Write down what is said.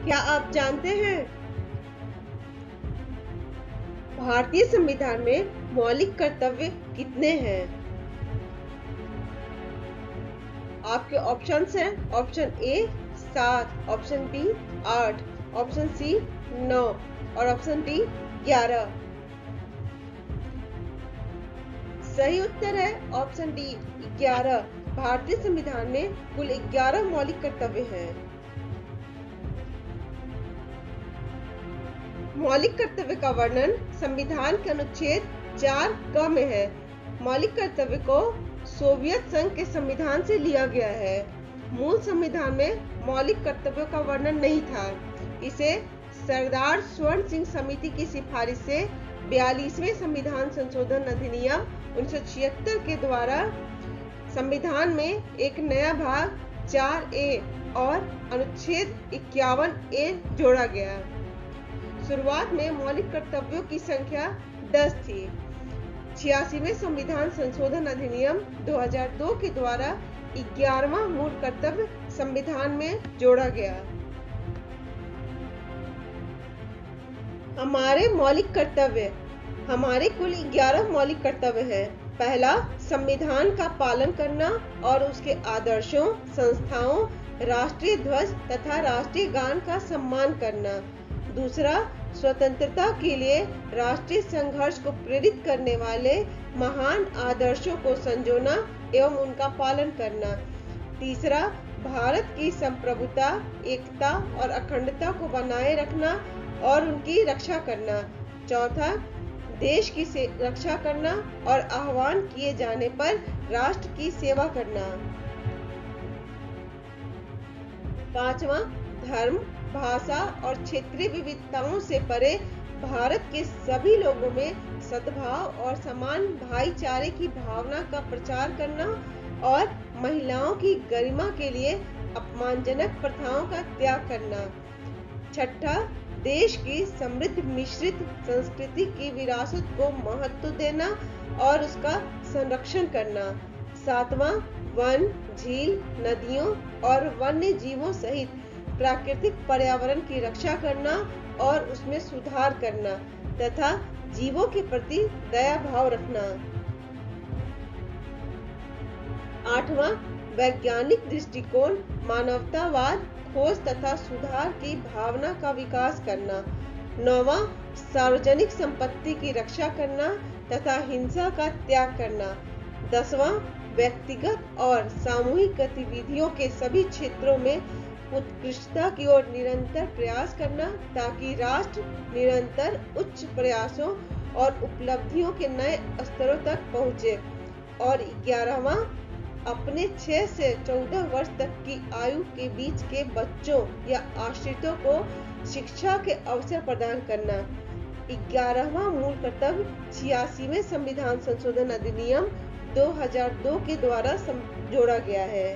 क्या आप जानते हैं भारतीय संविधान में मौलिक कर्तव्य कितने हैं? आपके ऑप्शंस हैं option A 7, option B 8, option C 9 और ऑप्शन डी 11। सही उत्तर है ऑप्शन डी 11। भारतीय संविधान में कुल 11 मौलिक कर्तव्य हैं। मौलिक कर्तव्य का वर्णन संविधान के अनुच्छेद 4 क में है। मौलिक कर्तव्य को सोवियत संघ के संविधान से लिया गया है। मूल संविधान में मौलिक कर्तव्यों का वर्णन नहीं था। इसे सरदार स्वर्ण सिंह समिति की सिफारिश से 42वें संविधान संशोधन अधिनियम 1976 के द्वारा संविधान में एक नया भाग 4A और अनुच्छेद 51A जोड़ा गया। शुरुआत में मौलिक कर्तव्यों की संख्या 10 थी। 86वें संविधान संशोधन अधिनियम 2002 के द्वारा 11वां मूल कर्तव्य संविधान में जोड़ा गया। हमारे मौलिक कर्तव्य। हमारे कुल 11 मौलिक कर्तव्य हैं। पहला, संविधान का पालन करना और उसके आदर्शों, संस्थाओं, राष्ट्रीय ध्वज तथा राष्ट्रीय गान का सम्मान करना। दूसरा, स्वतंत्रता के लिए राष्ट्रीय संघर्ष को प्रेरित करने वाले महान आदर्शों को संजोना एवं उनका पालन करना। तीसरा, भारत की संप्रभुता, एकता और अखंडता को बनाए रखना और उनकी रक्षा करना। चौथा, देश की रक्षा करना और आह्वान किए जाने पर राष्ट्र की सेवा करना। पांचवा, धर्म, भाषा और क्षेत्रीय विविधताओं से परे भारत के सभी लोगों में सद्भाव और समान भाईचारे की भावना का प्रचार करना और महिलाओं की गरिमा के लिए अपमानजनक प्रथाओं का त्याग करना। छठा, देश की समृद्ध मिश्रित संस्कृति की विरासत को महत्व देना और उसका संरक्षण करना। सातवां, वन, झील, नदियों और वन्य जीवों सहित प्राकृतिक पर्यावरण की रक्षा करना और उसमें सुधार करना तथा जीवों के प्रति दया भाव रखना। आठवां, वैज्ञानिक दृष्टिकोण, मानवतावाद, खोज तथा सुधार की भावना का विकास करना। नौवां, सार्वजनिक संपत्ति की रक्षा करना तथा हिंसा का त्याग करना। 10वां, व्यक्तिगत और सामूहिक गतिविधियों के सभी क्षेत्रों में उत्कृष्टता की ओर निरंतर प्रयास करना ताकि राष्ट्र निरंतर उच्च प्रयासों और उपलब्धियों के नए स्तरों तक पहुंचे। और 11वां, अपने 6 से 14 वर्ष तक की आयु के बीच के बच्चों या आश्रितों को शिक्षा के अवसर प्रदान करना। 11वां मूल कर्तव्य 86वें संविधान संशोधन अधिनियम 2002 के द्वारा जोड़ा गया है।